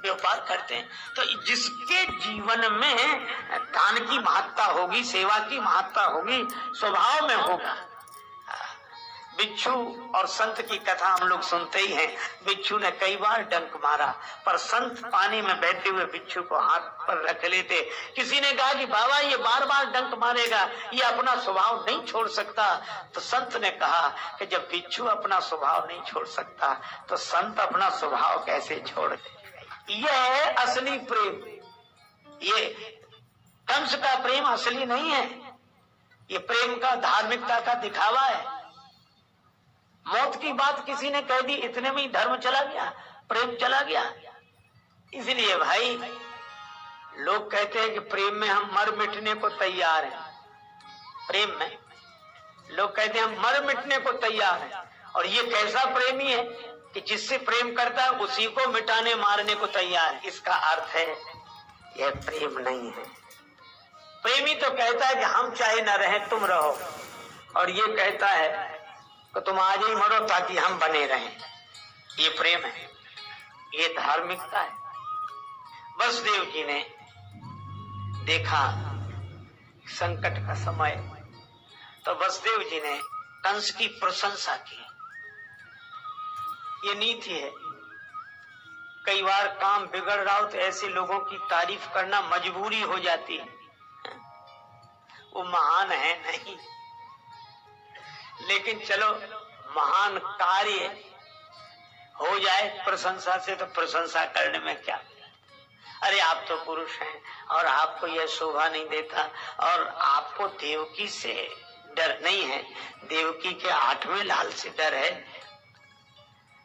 व्यापार करते हैं। तो जिसके जीवन में दान की महत्ता होगी, सेवा की महत्ता होगी, स्वभाव में होगा। बिच्छू और संत की कथा हम लोग सुनते ही हैं। बिच्छू ने कई बार डंक मारा, पर संत पानी में बैठे हुए बिच्छू को हाथ पर रख लेते। किसी ने कहा कि बाबा ये बार बार डंक मारेगा, ये अपना स्वभाव नहीं छोड़ सकता। तो संत ने कहा कि जब बिच्छू अपना स्वभाव नहीं छोड़ सकता तो संत अपना स्वभाव कैसे छोड़ दे। यह है असली प्रेम। ये कंस का प्रेम असली नहीं है, ये प्रेम का धार्मिकता का दिखावा है। मौत की बात किसी ने कह दी, इतने में ही धर्म चला गया, प्रेम चला गया। इसलिए भाई लोग कहते हैं कि प्रेम में हम मर मिटने को तैयार हैं। प्रेम में लोग कहते हैं हम मर मिटने को तैयार हैं। और ये कैसा प्रेमी है कि जिससे प्रेम करता है उसी को मिटाने मारने को तैयार है। इसका अर्थ है यह प्रेम नहीं है। प्रेमी तो कहता है कि हम चाहे न रहे तुम रहो, और ये कहता है कि तुम आज ही मरो ताकि हम बने रहें। ये प्रेम है, ये धार्मिकता है। वसुदेव जी ने देखा संकट का समय, तो वसुदेव जी ने कंस की प्रशंसा की। ये नीति है। कई बार काम बिगड़ रहा हो तो ऐसे लोगों की तारीफ करना मजबूरी हो जाती है। वो महान है नहीं, लेकिन चलो महान कार्य हो जाए प्रशंसा से, तो प्रशंसा करने में क्या। अरे आप तो पुरुष हैं और आपको यह शोभा नहीं देता, और आपको देवकी से डर नहीं है, देवकी के 8वें लाल से डर है।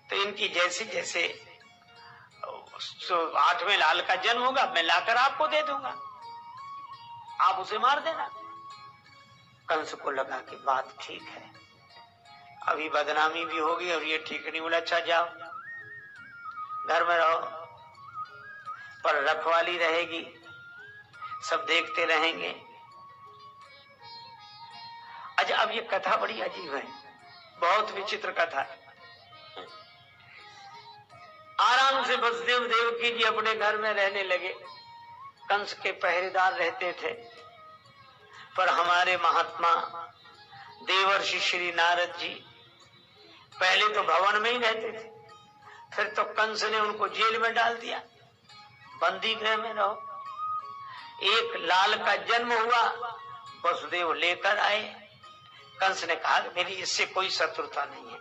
तो इनकी जैसे जैसे 8वें लाल का जन्म होगा मैं लाकर आपको दे दूंगा, आप उसे मार देना। कंस को लगा कि बात ठीक है, अभी बदनामी भी होगी और ये ठीक नहीं। बोला अच्छा जाओ घर में रहो, पर रखवाली रहेगी, सब देखते रहेंगे। अच्छा अब ये कथा बड़ी अजीब है, बहुत विचित्र कथा है। आराम से वसुदेव देवकी जी अपने घर में रहने लगे। कंस के पहरेदार रहते थे, पर हमारे महात्मा देवर्षि श्री नारद जी पहले तो भवन में ही रहते थे, फिर तो कंस ने उनको जेल में डाल दिया, बंदी गृह में रहो। एक लाल का जन्म हुआ, वसुदेव लेकर आए। कंस ने कहा मेरी इससे कोई शत्रुता नहीं है,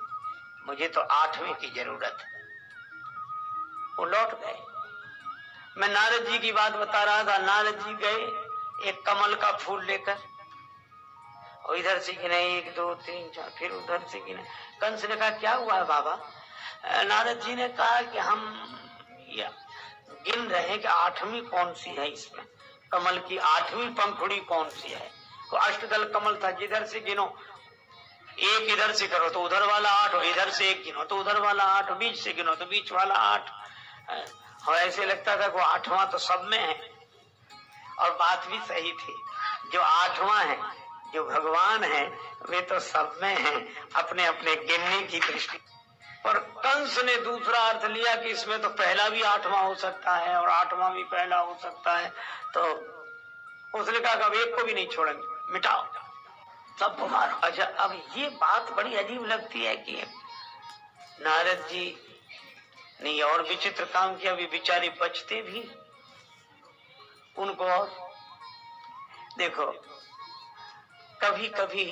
मुझे तो 8वें की जरूरत है। वो लौट गए। मैं नारद जी की बात बता रहा था। नारद जी गए एक कमल का फूल लेकर, और इधर से गिने 1 2 3 4, फिर उधर से गिने। कंस ने कहा क्या हुआ है बाबा? नारद जी ने कहा कि हम गिन रहे कि 8वीं कौन सी है, इसमें कमल की 8वीं पंखुड़ी कौन सी है। तो अष्टदल कमल था, जिधर से गिनो, एक इधर से करो तो उधर वाला 8, और इधर से एक गिनो तो उधर वाला 8, बीच से गिनो तो बीच वाला 8। और ऐसे लगता था कि 8वां तो सब में है। और बात भी सही थी, जो 8वां है, जो भगवान है, वे तो सब में हैं, अपने अपने गिनने की दृष्टि। और कंस ने दूसरा अर्थ लिया कि इसमें तो पहला भी 8वां हो सकता है और 8वां भी पहला हो सकता है। तो उसने कहा कि अब एक को भी नहीं छोड़ेंगे, मिटाओ, सबको मारो। अच्छा अब ये बात बड़ी अजीब लगती है कि नारद जी ने और विचित्र काम किया, भी बेचारे बचते भी उनको। और देखो कभी कभी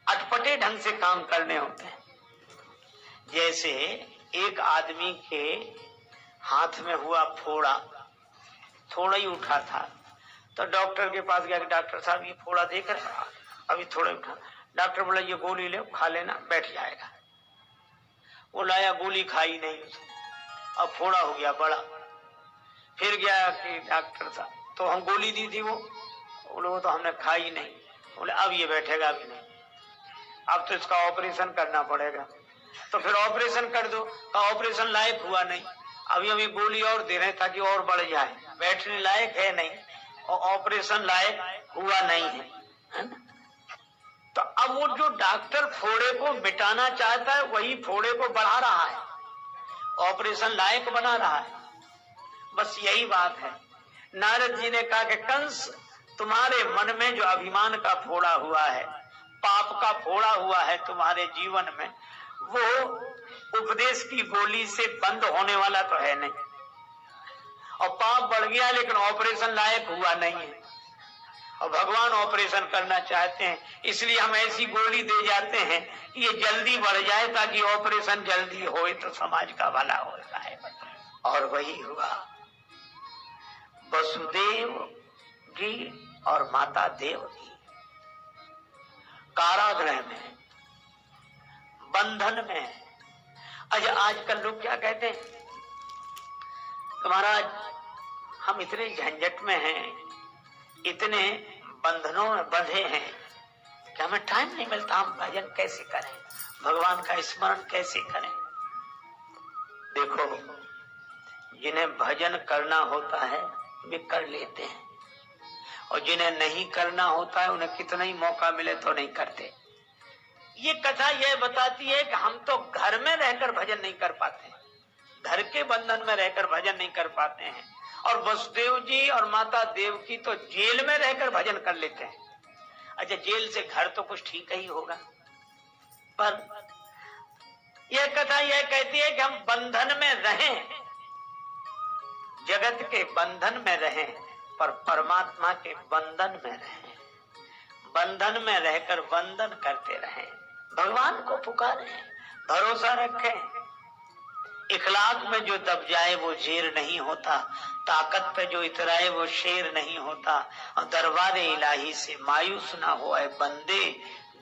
अटपटे ढंग से काम करने होते हैं। जैसे एक आदमी के हाथ में हुआ फोड़ा, थोड़ा ही उठा था, तो डॉक्टर के पास गया कि डॉक्टर साहब ये फोड़ा देख रहे हैं, अभी थोड़ा उठा। डॉक्टर बोला ये गोली ले, खा लेना, बैठ जाएगा। वो लाया, गोली खाई नहीं, अब फोड़ा हो गया बड़ा। फिर गया कि डॉक्टर साहब तो हम गोली दी थी, वो बोले वो तो हमने खाई नहीं। बोले अब ये बैठेगा भी नहीं, अब तो इसका ऑपरेशन करना पड़ेगा। तो फिर ऑपरेशन कर दो, का ऑपरेशन लायक हुआ नहीं, अभी हम ये गोली और दे रहे हैं ताकि और बढ़ जाए, बैठने लायक है नहीं और ऑपरेशन लायक हुआ नहीं है ना? तो अब वो जो डॉक्टर फोड़े को मिटाना चाहता है वही फोड़े को बढ़ा रहा है। ऑपरेशन लायक बना रहा है। बस यही बात है। नारद जी ने कहा कि कंस, तुम्हारे मन में जो अभिमान का फोड़ा हुआ है, पाप का फोड़ा हुआ है तुम्हारे जीवन में, वो उपदेश की गोली से बंद होने वाला तो है नहीं। और पाप बढ़ गया लेकिन ऑपरेशन लायक हुआ नहीं है, और भगवान ऑपरेशन करना चाहते हैं, इसलिए हम ऐसी गोली दे जाते हैं कि ये जल्दी बढ़ जाए ताकि ऑपरेशन जल्दी होए तो समाज का भला हो जाए। और वही हुआ। वसुदेव जी और माता देवकी कारागृह में, बंधन में। अच्छा, आजकल लोग क्या कहते हैं कि महाराज हम इतने झंझट में हैं, इतने बंधनों में बंधे हैं कि हमें टाइम नहीं मिलता, हम भजन कैसे करें, भगवान का स्मरण कैसे करें। देखो, जिन्हें भजन करना होता है वे कर लेते हैं, और जिन्हें नहीं करना होता है उन्हें कितना ही मौका मिले तो नहीं करते। ये कथा यह बताती है कि हम तो घर में रहकर भजन नहीं कर पाते, घर के बंधन में रहकर भजन नहीं कर पाते हैं, और वसुदेव जी और माता देवकी तो जेल में रहकर भजन कर लेते हैं। अच्छा, जेल से घर तो कुछ ठीक ही होगा, पर यह कथा यह कहती है कि हम बंधन में रहें, जगत के बंधन में रहें, पर परमात्मा के बंधन में रहें, बंधन में रहकर वंदन करते रहें, भगवान को पुकारें, भरोसा रखें। इखलाक में जो दब जाए वो जेर नहीं होता, ताकत पे जो इतराए वो शेर नहीं होता, और दरबारे इलाही से मायूस ना होए बंदे,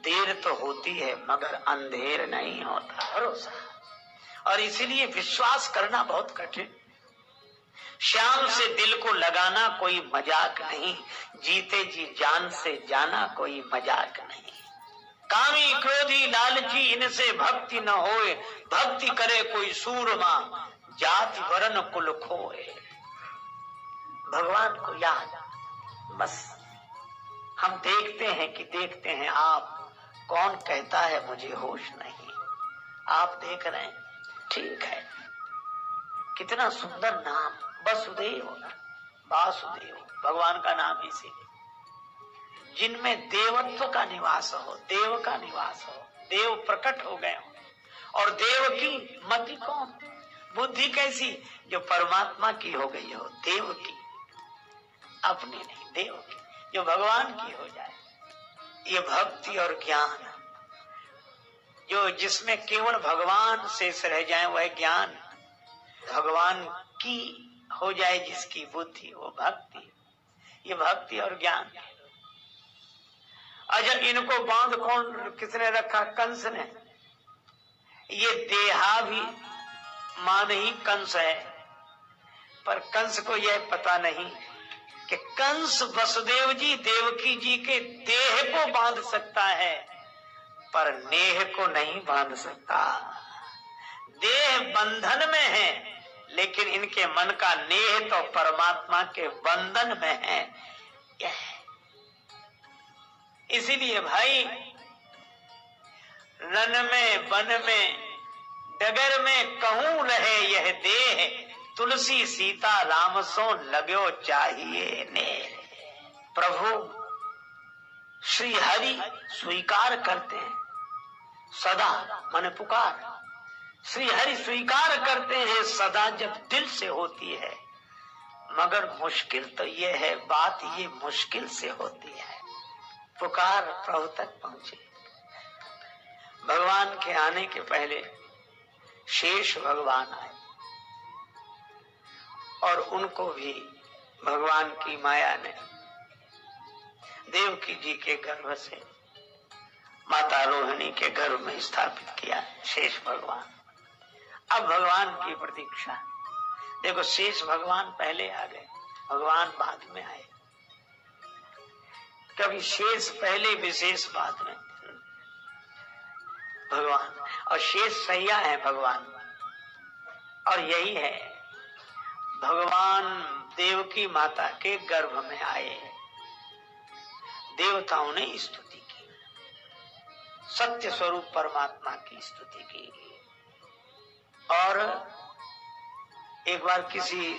देर तो होती है मगर अंधेर नहीं होता। भरोसा, और इसीलिए विश्वास करना बहुत कठिन। श्याम से दिल को लगाना कोई मजाक नहीं, जीते जी जान से जाना कोई मजाक नहीं। कामी क्रोधी लालची इनसे भक्ति न होए, भक्ति करे कोई सूरमा, जाति वरण कुल खोए। भगवान को याद, बस हम देखते हैं आप, कौन कहता है मुझे होश नहीं, आप देख रहे हैं, ठीक है। कितना सुंदर नाम, वसुदेव वासुदेव, भगवान का नाम इसी, जिनमें देवत्व का निवास हो, देव का निवास हो, देव प्रकट हो गए हो। और देव की मति कौन, बुद्धि कैसी, जो परमात्मा की हो गई हो, देव की, अपनी नहीं, देव की, जो भगवान की हो जाए। ये भक्ति और ज्ञान, जो जिसमें केवल भगवान शेष रह जाए वह ज्ञान, भगवान की हो जाए जिसकी बुद्धि, वो भक्ति। ये भक्ति और ज्ञान। अच्छा, इनको बांध कौन, किसने रखा, कंस ने। ये देहाभिमान ही कंस है, पर कंस को यह पता नहीं कि कंस वसुदेव जी देवकी जी के देह को बांध सकता है, पर नेह को नहीं बांध सकता। देह बंधन में है, लेकिन इनके मन का नेह तो परमात्मा के बंधन में है। इसीलिए भाई, रन में वन में डगर में कहूं रहे यह देह, तुलसी सीता राम सो लगो चाहिए ने। प्रभु श्री हरि स्वीकार करते हैं सदा, मन पुकार, श्री हरि स्वीकार करते हैं सदा जब दिल से होती है, मगर मुश्किल तो ये है, बात ये मुश्किल से होती है। पुकार प्रभु तक पहुंचे। भगवान के आने के पहले शेष भगवान आए, और उनको भी भगवान की माया ने देवकी जी के गर्भ से माता रोहिणी के गर्भ में स्थापित किया, शेष भगवान। अब भगवान की प्रतीक्षा। देखो, शेष भगवान पहले आ गए, भगवान बाद में आए। कभी शेष पहले, विशेष बाद में भगवान, और शेष सैया है भगवान। और यही है, भगवान देवकी माता के गर्भ में आए, देवताओं ने स्तुति की, सत्य स्वरूप परमात्मा की स्तुति की, और एक बार किसी